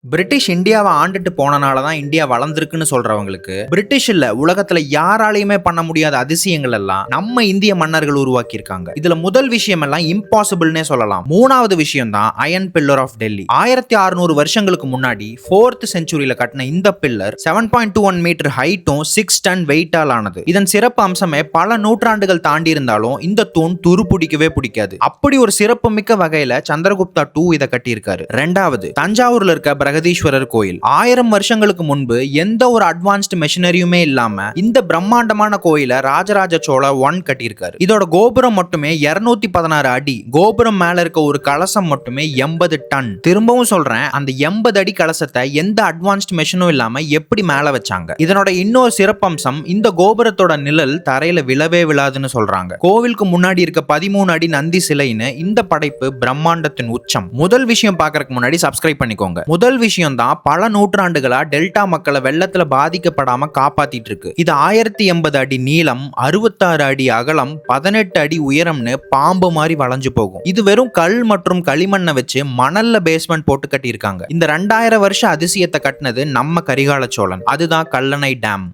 British இந்தியாவை ஆண்டுட்டு போனனால தான் இந்தியா வளர்ந்துருக்குன்னு சொல்றவங்களுக்கு, பிரிட்டிஷ் இல்ல உலகத்துல யாராலையுமே பண்ண முடியாத அதிசயங்கள் எல்லாம் நம்ம இந்திய மன்னர்கள் உருவாக்கி இருக்காங்க. இதுல முதல் விஷயம் எல்லாம் இம்பாசிபிள்னே சொல்லலாம். மூணாவது விஷயம் தான் அயன் பில்லர் ஆஃப் டெல்லி. 1600 வருஷங்களுக்கு முன்னாடி 4th செஞ்சுரியில கட்டின இந்த பில்லர் 7.21 மீட்டர் ஹைட்டும் 6 டன் வெயிட்டால் ஆனது. இதன் சிறப்பு அம்சமே பல நூற்றாண்டுகள் தாண்டி இருந்தாலும் இந்த தூண் துரு பிடிக்கவே பிடிக்காது. அப்படி ஒரு சிறப்பு மிக்க வகையில சந்திரகுப்தா 2 இதை கட்டியிருக்காரு. ரெண்டாவது, தஞ்சாவூர்ல இருக்க பிரகதீஸ்வரர் கோயில் 1000 வருஷங்களுக்கு முன்பு எந்த ஒரு அட்வான்ஸ்டு மெஷினரியுமே இல்லாம இந்த பிரம்மாண்டமான கோயிலை ராஜராஜ சோழ 1 கட்டியிருக்காரு. இதோட கோபுரம் மட்டுமே 216 அடி. கோபுரம் மேல இருக்க ஒரு கலசம் மட்டுமே 80 டன். திரும்பவும் சொல்றேன், அந்த 80 அடி கலசத்தை எந்த அட்வான்ஸ்டு மெஷினும் இல்லாம எப்படி மேல வச்சாங்க? இதனோட இன்னொரு சிறப்பம்சம், இந்த கோபுரத்தோட நிழல் தரையில விழவே விழாதுன்னு சொல்றாங்க. கோவிலுக்கு முன்னாடி இருக்க 13 அடி நந்தி சிலைன்னு இந்த படைப்பு பிரம்மாண்டத்தின் உச்சம். முதல் விஷயம் பார்க்கறதுக்கு முன்னாடி சப்ஸ்கிரைப் பண்ணிக்கோங்க. முதல் விஷயம் தான் பல நூற்றாண்டுகளா டெல்டா மக்களை வெள்ளத்துல பாதிக்கப்படாம காப்பாத்திட்டு இருக்கு. இது 1080 அடி நீளம், 66 அடி அகலம், 18 அடி உயரம்னு பாம்பு மாதிரி வளைஞ்சு போகும். இது வெறும் கல் மற்றும் களிமண்ணை வச்சு மணல்ல பேஸ்மெண்ட் போட்டு கட்டியிருக்காங்க. இந்த 2000 வருஷ அதிசயத்தை கட்டினது நம்ம கரிகால சோழன். அதுதான் கல்லணை டேம்.